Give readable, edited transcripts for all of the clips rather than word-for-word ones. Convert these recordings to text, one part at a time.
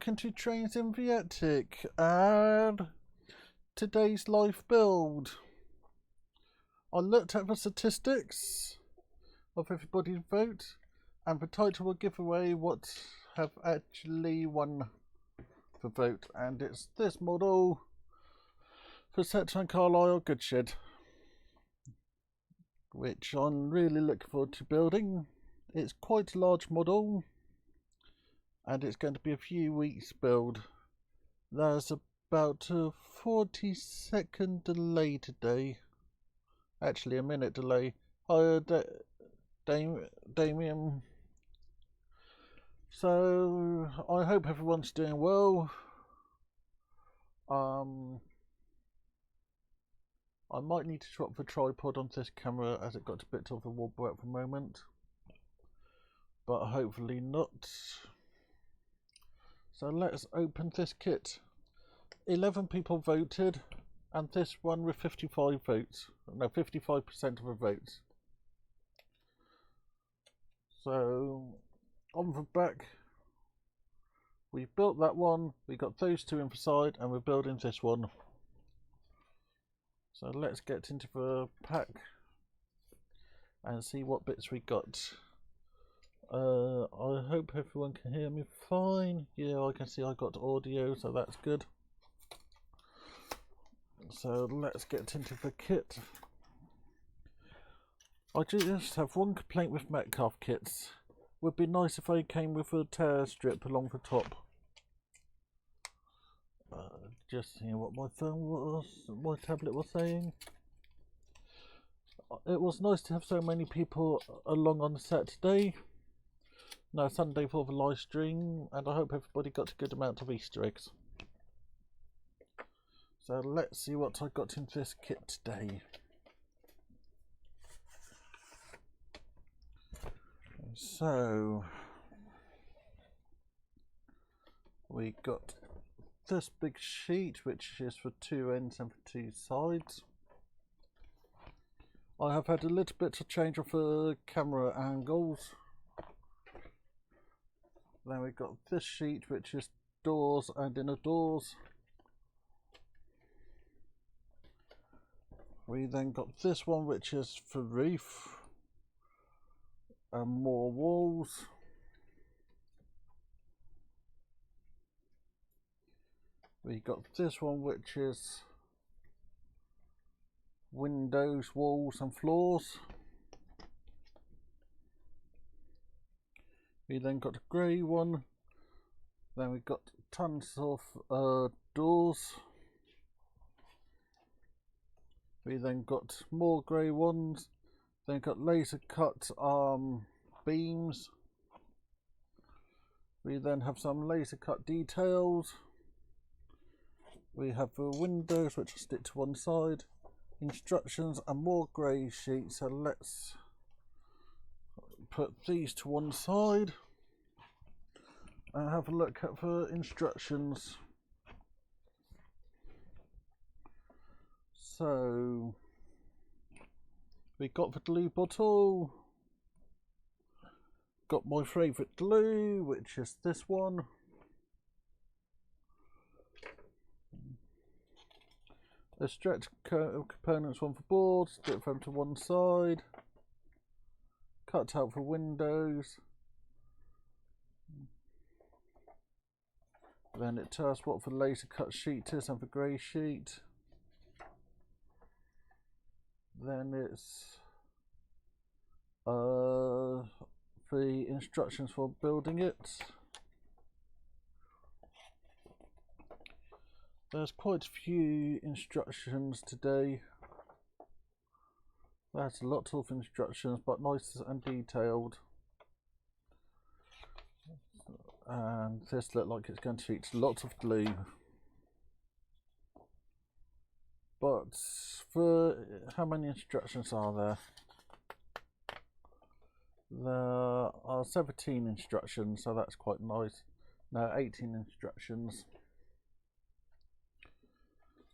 welcome to Trains in the Attic and today's live build. I looked at the statistics of everybody's vote and the title will give away what have actually won the vote, and it's this model for Settle and Carlisle Goodshed, which I'm really looking forward to building. It's quite a large model and it's going to be a few weeks build. There's about a 40-second delay today, actually a minute delay. Hi Damien. So I hope everyone's doing well. I might need to swap the tripod on this camera as it got a bit of a wobble at the moment, but hopefully not. So let's open this kit. 11 people voted and this won with 55 votes. No, 55% of the votes. So on the back we built that one, we got those two in the side, and we're building this one. So let's get into the pack and see what bits we got. I hope everyone can hear me fine. Yeah, I can see I got audio, so that's good. So let's get into the kit. I just have one complaint with Metcalfe kits. Would be nice if they came with a tear strip along the top. Just seeing what my phone was, my tablet was saying. It was nice to have so many people along on the set today. No, Sunday for the live stream, and I hope everybody got a good amount of Easter eggs. So let's see what I got in this kit today. So we got this big sheet, which is for two ends and for two sides. I have had a little bit of change of the camera angles. Then we got this sheet, which is doors and inner doors. We then got this one, which is for roof and more walls. We got this one, which is windows, walls and floors. We then got a grey one. Then we got tons of doors. We then got more grey ones. Then got laser cut beams. We then have some laser cut details. We have the windows, which I stick to one side. Instructions and more grey sheets. So let's put these to one side and have a look at the instructions. So we got the glue bottle, got my favourite glue, which is this one. The stretch components, one for boards, stick them to one side. Cut out for windows. Then it tells what the laser cut sheet is and the grey sheet. Then it's the instructions for building it. There's quite a few instructions today. That's a lot of instructions, but nice and detailed. And this looks like it's going to feature lots of glue. But for how many instructions are there? There are 17 instructions, so that's quite nice. No, 18 instructions.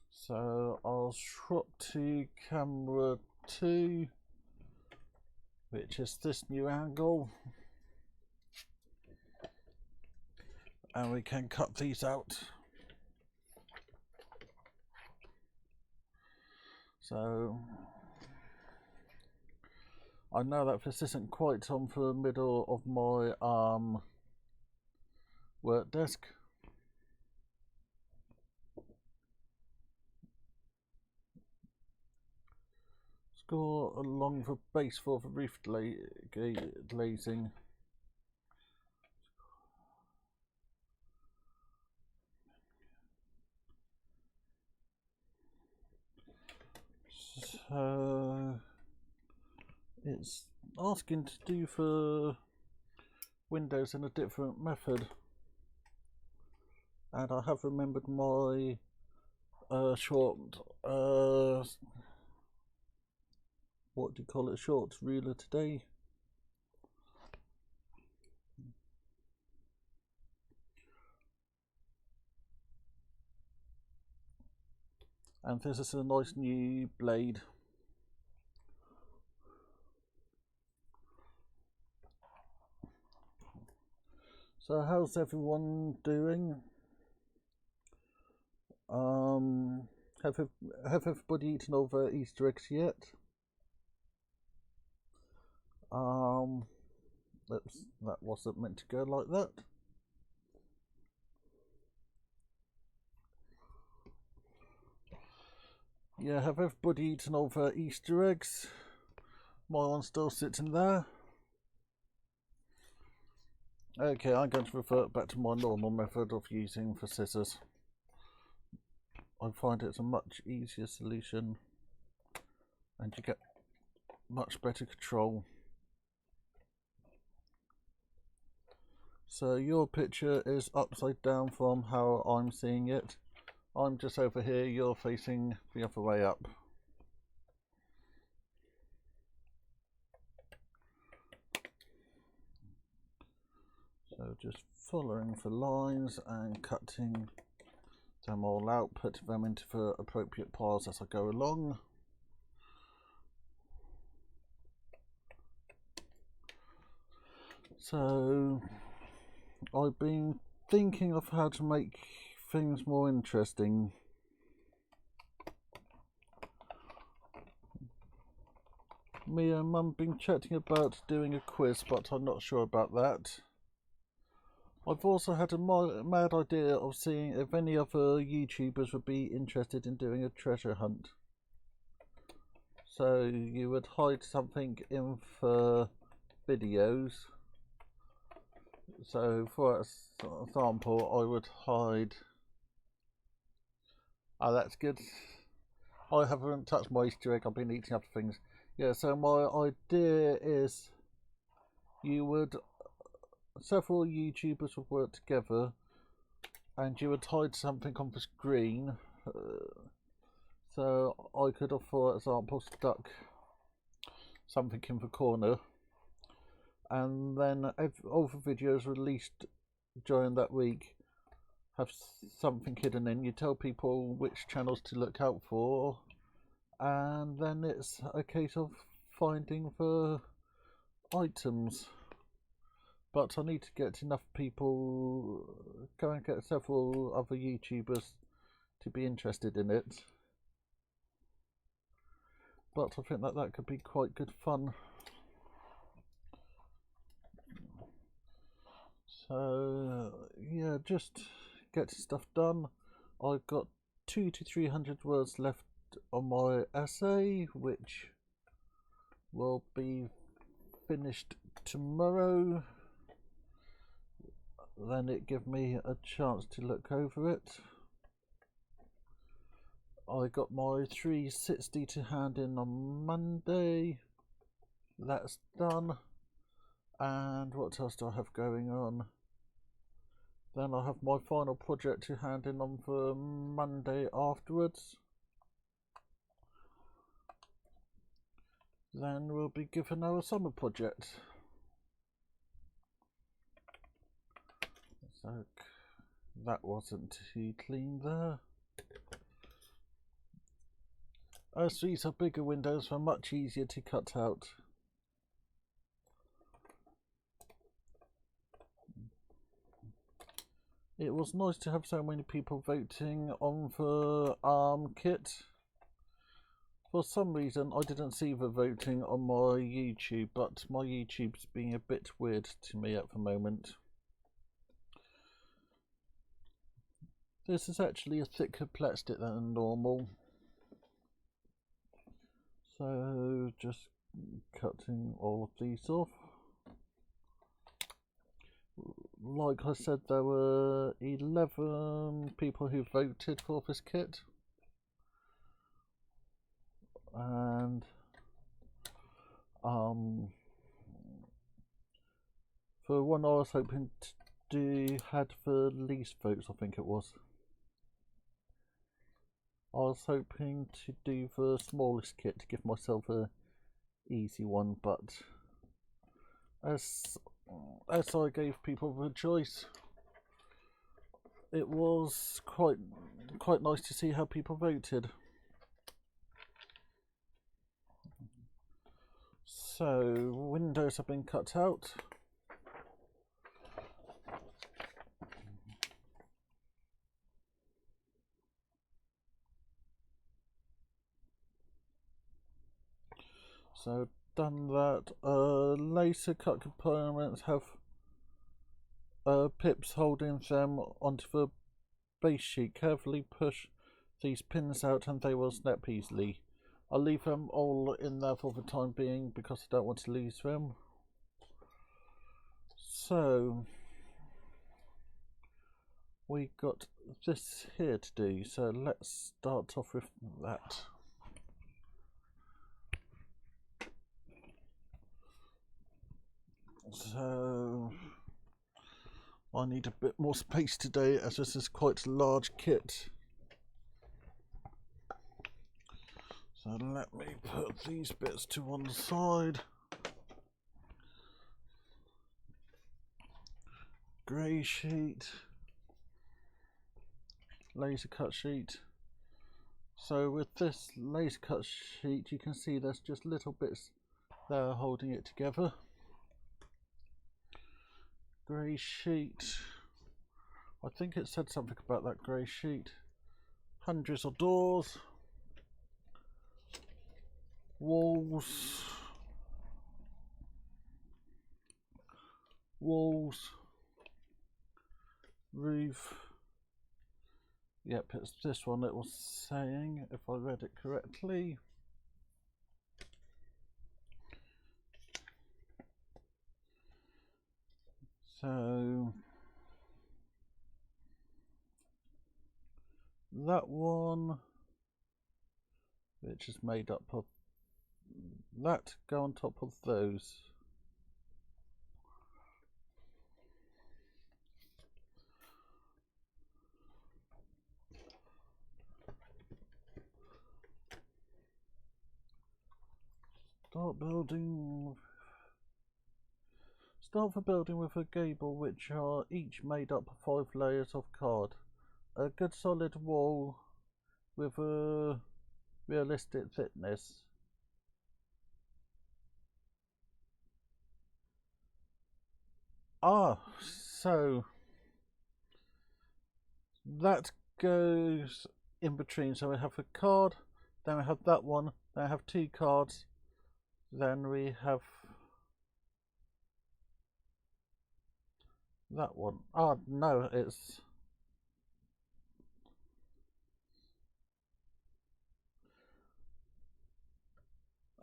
So I'll swap to camera 2, which is this new angle. and we can cut these out. So I know that this isn't quite on the middle of my work desk. Score along the base for the roof glazing. So it's asking to do for windows in a different method, and I have remembered my short what do you call it, short ruler today. And this is a nice new blade. So how's everyone doing? Have everybody eaten all their Easter eggs yet? That wasn't meant to go like that. Yeah, have everybody eaten all their Easter eggs? My one's still sitting there. Okay, I'm going to revert back to my normal method of using the scissors. I find it's a much easier solution and you get much better control. So your picture is upside down from how I'm seeing it. I'm just over here, you're facing the other way up. So just following the lines and cutting them all out, put them into the appropriate piles as I go along. So I've been thinking of how to make things more interesting. Me and Mum been chatting about doing a quiz, but I'm not sure about that. I've also had a mad idea of seeing if any other YouTubers would be interested in doing a treasure hunt. So you would hide something in the videos. So for example, I would hide... Oh, that's good. I haven't touched my Easter egg, I've been eating other things. Yeah, so my idea is several YouTubers would work together and you would hide something on the screen. So I could have, for example, stuck something in the corner, and then all the videos released during that week have something hidden in. You tell people which channels to look out for, and then it's a case of finding the items. But I need to get enough people, go and get several other YouTubers to be interested in it. But I think that could be quite good fun. So yeah, just get stuff done. I've got 200 to 300 words left on my essay, which will be finished tomorrow. Then it gives me a chance to look over it. I got my 360 to hand in on Monday. That's done. And what else do I have going on? Then I have my final project to hand in on for Monday afterwards. Then we'll be given our summer project. So that wasn't too clean there. As these are bigger windows, they're much easier to cut out. It was nice to have so many people voting on the kit. For some reason, I didn't see the voting on my YouTube, but my YouTube's being a bit weird to me at the moment. This is actually a thicker plastic than normal. So, just cutting all of these off. Like I said, there were 11 people who voted for this kit. And for one I was hoping to do had the least votes, I think it was. I was hoping to do the smallest kit to give myself a easy one, but as I gave people the choice, it was quite nice to see how people voted. So, windows have been cut out. So, done that. Laser cut components have pips holding them onto the base sheet. Carefully push these pins out and they will snap easily. I'll leave them all in there for the time being because I don't want to lose them. So we got this here to do, so let's start off with that. So I need a bit more space today as this is quite a large kit. So let me put these bits to one side. Grey sheet, laser cut sheet. So with this laser cut sheet you can see there's just little bits there holding it together. Grey sheet, I think it said something about that grey sheet. Hundreds of doors. Walls, roof. Yep, it's this one it was saying, if I read it correctly. So that one, which is made up of that, go on top of those. Start the building with a gable, which are each made up of 5 layers of card. A good solid wall with a realistic thickness. So that goes in between. So we have a card, then we have that one, then I have 2 cards, then we have that one. No, it's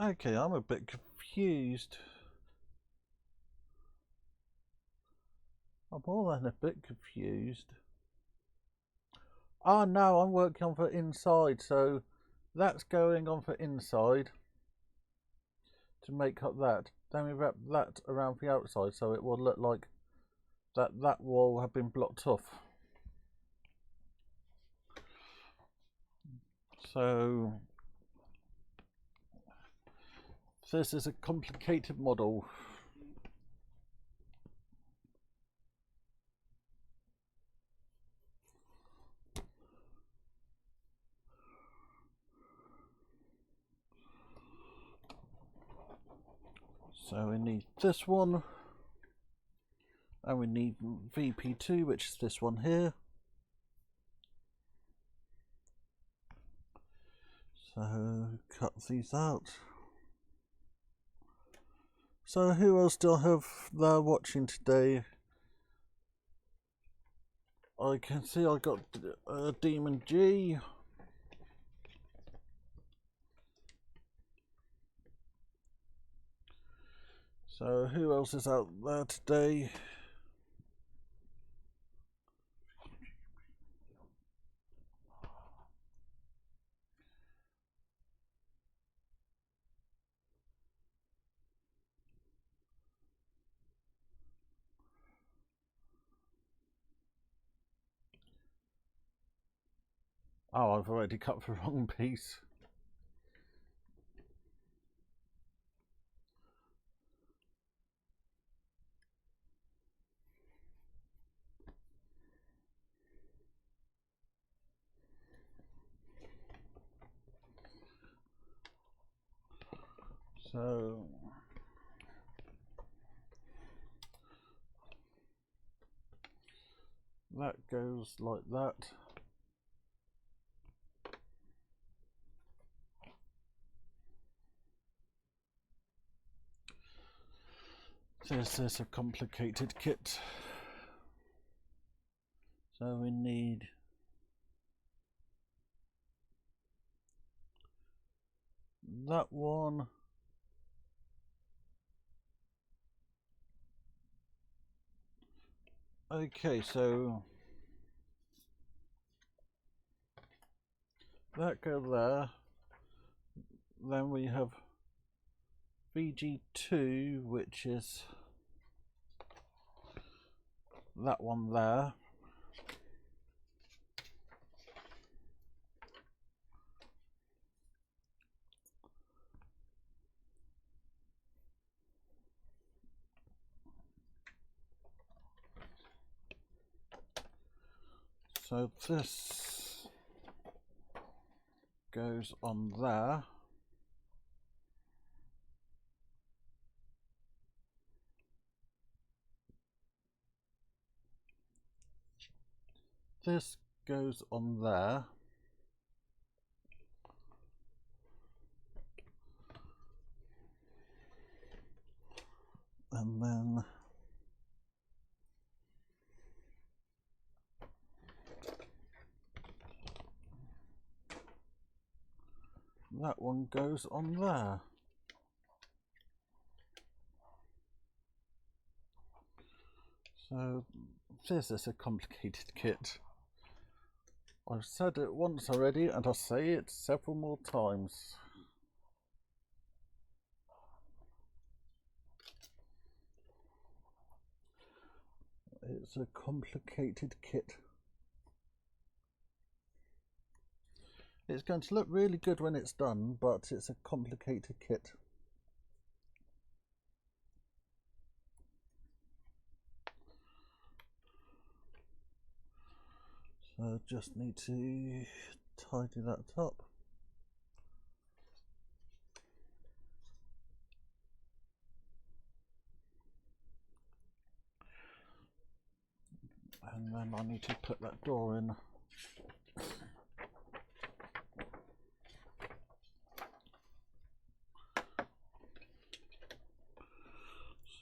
okay, I'm a bit confused. I'm more than a bit confused. No, I'm working on the inside, so that's going on the inside to make up that. Then we wrap that around the outside so it will look like that wall had been blocked off. So this is a complicated model. So we need this one And we need VP2, which is this one here. So cut these out. So who else do I have there watching today? I can see I got Demon G. So who else is out there today? Oh, I've already cut the wrong piece. So that goes like that. This is a complicated kit. So we need that one. Okay, so that goes there. Then we have VG2, which is that one there. So this goes on there. This goes on there. And then that one goes on there. So this is a complicated kit. I've said it once already and I'll say it several more times. It's a complicated kit. It's going to look really good when it's done, but it's a complicated kit. So just need to tidy that up. And then I need to put that door in.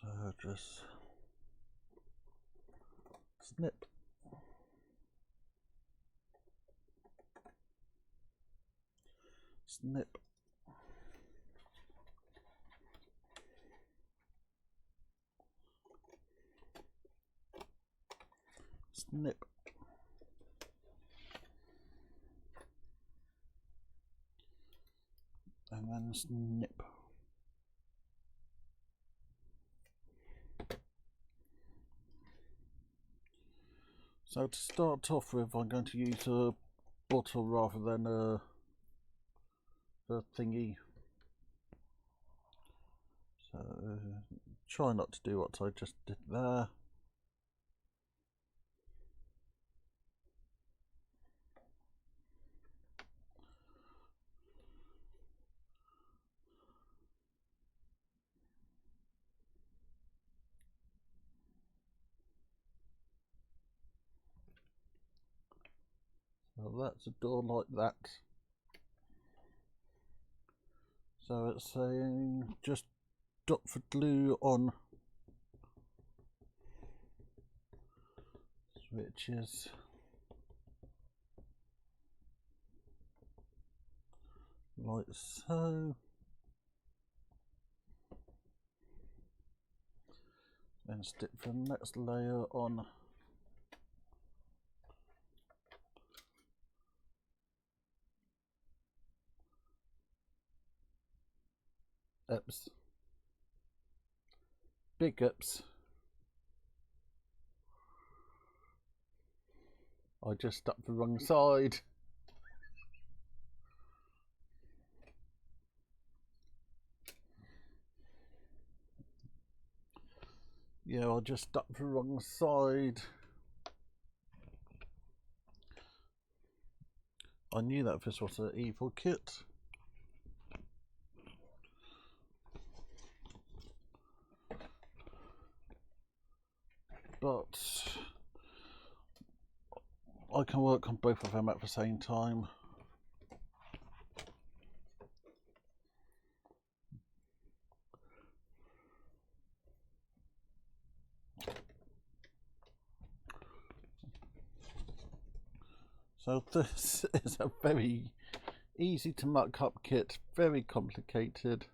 So just snip. Snip. Snip. And then snip. So to start off with, I'm going to use a bottle rather than a thingy. So try not to do what I just did there. So that's a door like that. So it's saying just dot for glue on switches. Like so. Then stick the next layer on. Oops. Big ups. I just stuck the wrong side. Yeah, I just stuck the wrong side. I knew that this was an evil kit. But I can work on both of them at the same time. So this is a very easy to muck up kit, very complicated.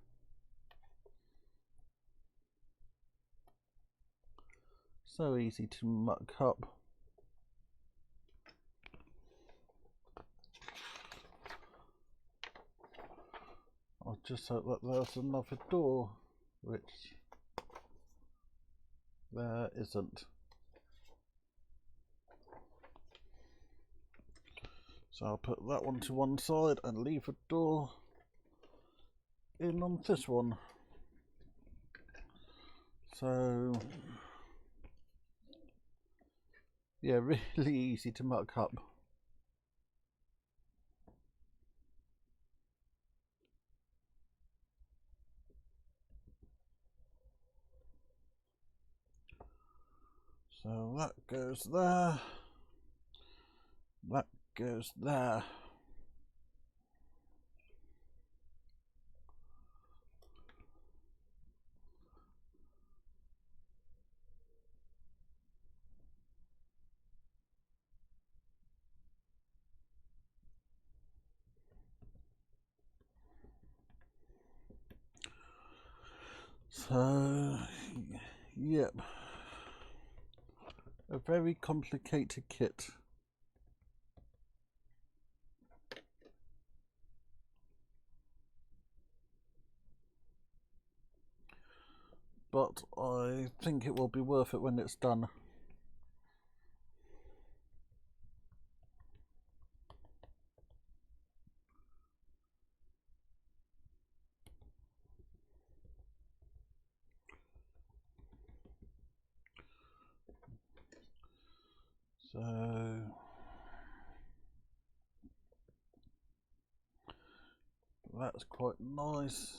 So easy to muck up. I'll just hope that there's another door, which there isn't. So I'll put that one to one side and leave a door in on this one. So yeah, really easy to muck up. So that goes there, that goes there. So yep, a very complicated kit. But I think it will be worth it when it's done. So that's quite nice.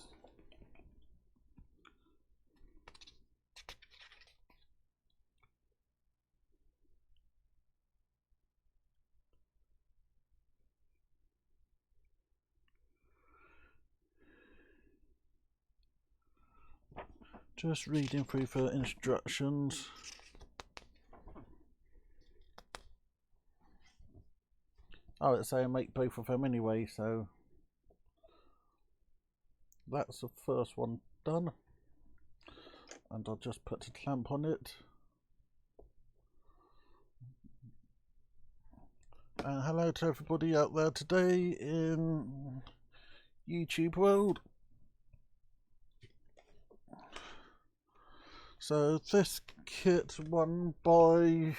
Just reading through the instructions. Oh, it's saying make both of them anyway, so that's the first one done. And I'll just put a clamp on it. And hello to everybody out there today in YouTube world. So this kit won by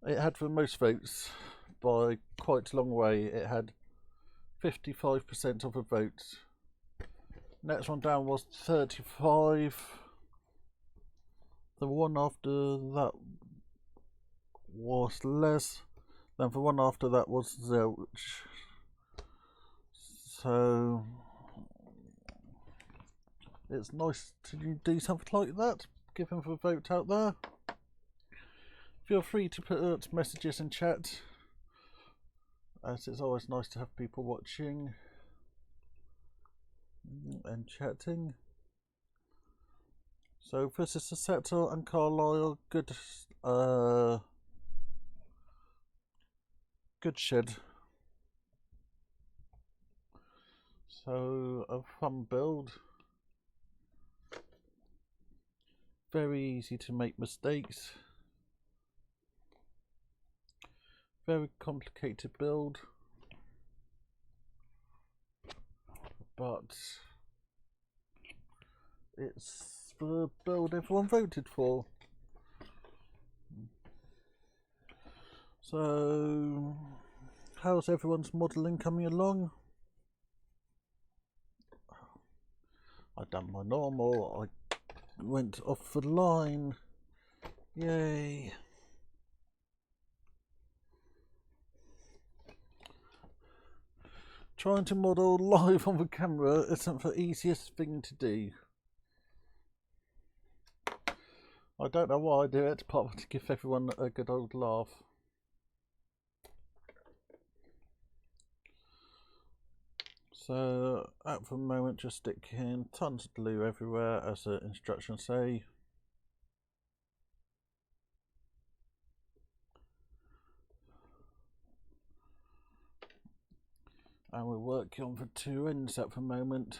it had the most votes by quite a long way. It had 55% of the votes. Next one down was 35. The one after that was less. Then the one after that was zilch. So it's nice to do something like that, give him a vote out there. Feel free to put messages in chat, as it's always nice to have people watching and chatting. So this is the Settle and Carlisle good shed. So a fun build. Very easy to make mistakes. Very complicated build, but it's the build everyone voted for. So, how's everyone's modelling coming along? I done my normal, I went off the line, yay. Trying to model live on the camera isn't the easiest thing to do. I don't know why I do it, apart to give everyone a good old laugh. So at the moment, just stick in tons of glue everywhere, as the instructions say. And we're working on the two ends at the moment.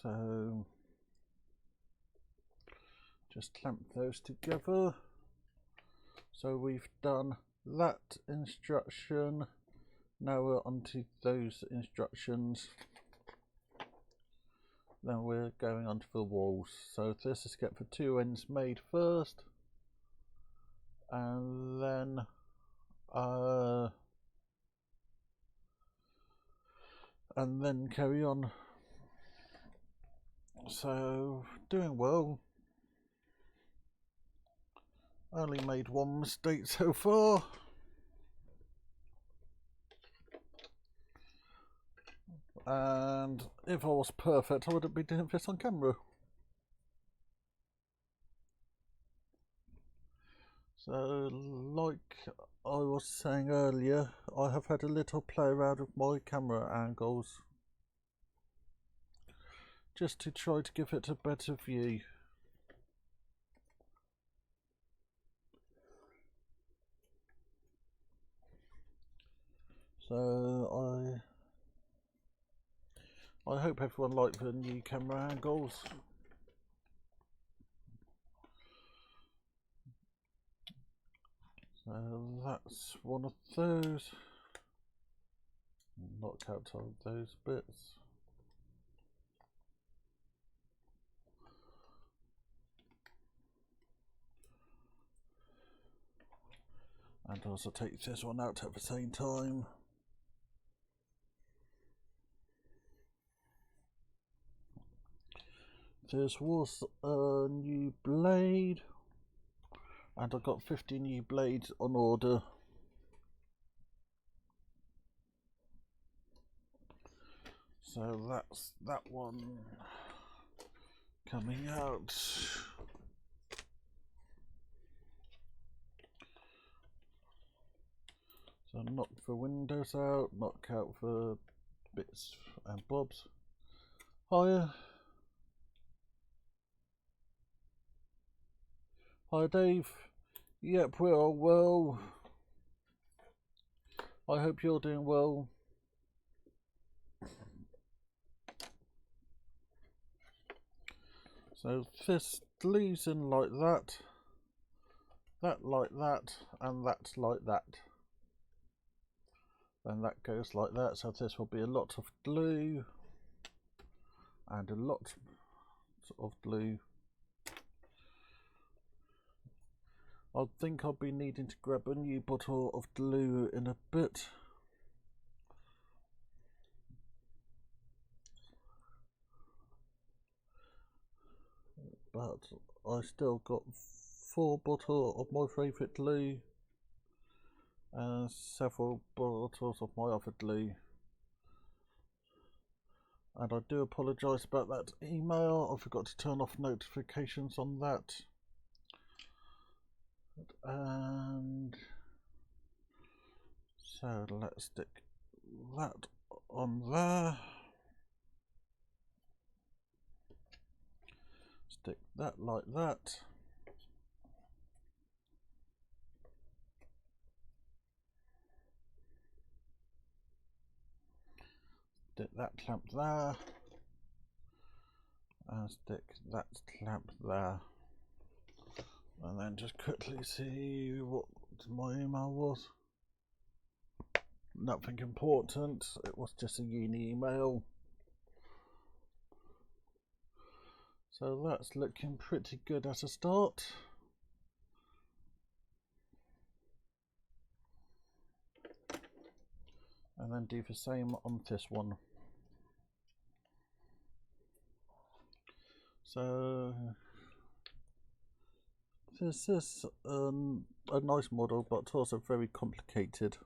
So just clamp those together. So we've done that instruction. Now we're onto those instructions. Then we're going onto the walls. So this is get the two ends made first, and then carry on. So doing well. Only made one mistake so far. And if I was perfect, I wouldn't be doing this on camera. So, like I was saying earlier, I have had a little play around with my camera angles, just to try to give it a better view. So I hope everyone liked the new camera angles. So that's one of those. Knock out all those bits. And also take this one out at the same time. This was a new blade, and I got 50 new blades on order. So that's that one coming out. So knock the windows out, knock out the bits and bobs. Hiya. Hi Dave. Yep, we're all well. I hope you're doing well. So this glues in like that, that like that, and that like that. Then that goes like that, so this will be a lot of glue and a lot of glue. I think I'll be needing to grab a new bottle of glue in a bit. But I still got 4 bottles of my favourite glue and several bottles of my other glue. And I do apologise about that email. I forgot to turn off notifications on that. And so let's stick that on there. Stick that like that. Stick that clamp there. And stick that clamp there. And then just quickly see what my email was. Nothing important, it was just a uni email. So that's looking pretty good as a start. And then do the same on this one. So this is a nice model, but also very complicated.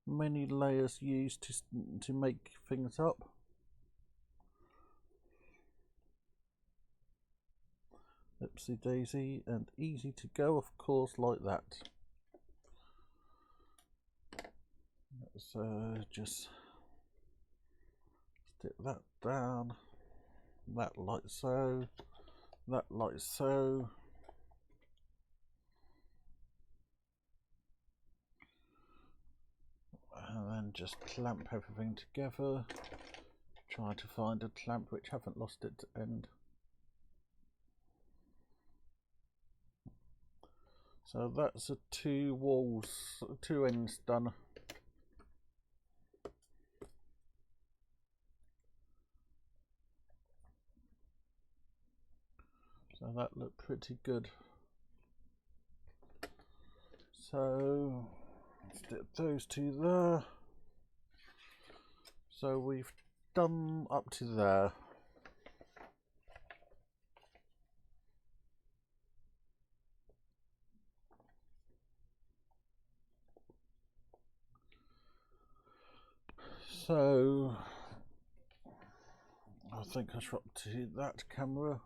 Many layers used to make things up. Oopsie daisy, and easy to go, of course, like that. So just stick that down, that like so, that like so. And then just clamp everything together. Try to find a clamp which haven't lost its end. So that's the two ends done. So that looked pretty good. So stick those two there. So we've done up to there. So I think I should up to that camera.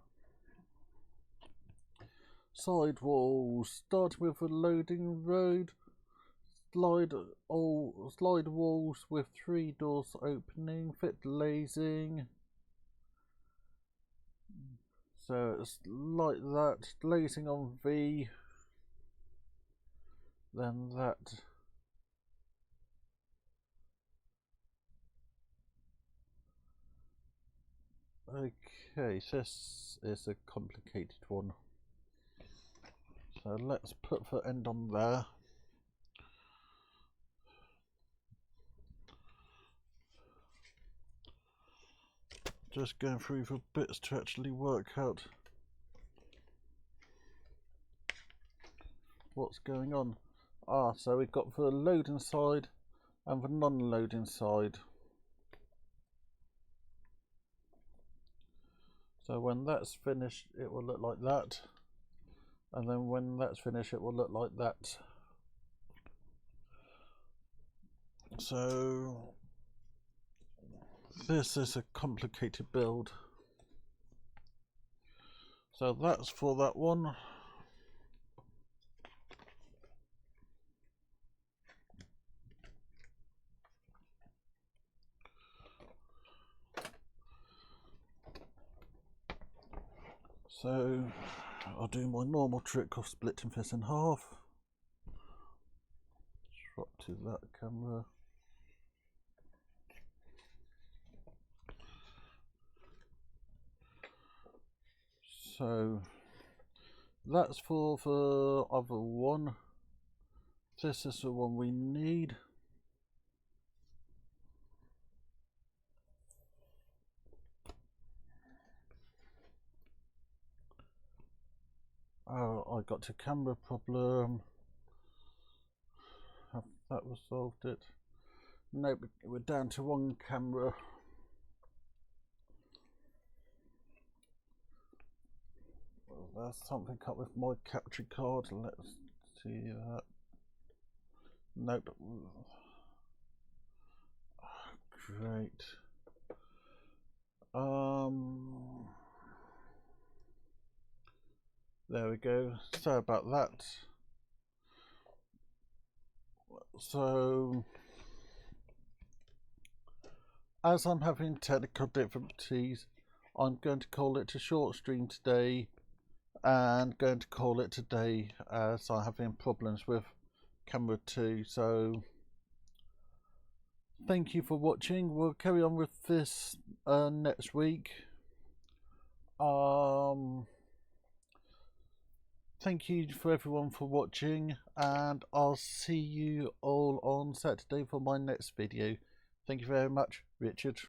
Side walls, start with a loading road. Slide walls with 3 doors opening, fit glazing. So it's like that, glazing on V, then that. Okay, this is a complicated one. So let's put the end on there. Just going through the bits to actually work out what's going on. So we've got the loading side and the non-loading side. So when that's finished, it will look like that. And then when that's finished, it will look like that. So this is a complicated build. So that's for that one. So I'll do my normal trick of splitting this in half. Swap to that camera. So that's for the other one. This is the one we need. Oh, I got a camera problem. Have that resolved it? Nope, we're down to one camera. Well, there's something up with my capture card. Let's see that. Nope. Great. There we go. Sorry about that. So, as I'm having technical difficulties, I'm going to call it a short stream today, and going to call it today as I'm having problems with camera 2. So, thank you for watching. We'll carry on with this next week. Thank you for everyone for watching, and I'll see you all on Saturday for my next video. Thank you very much, Richard.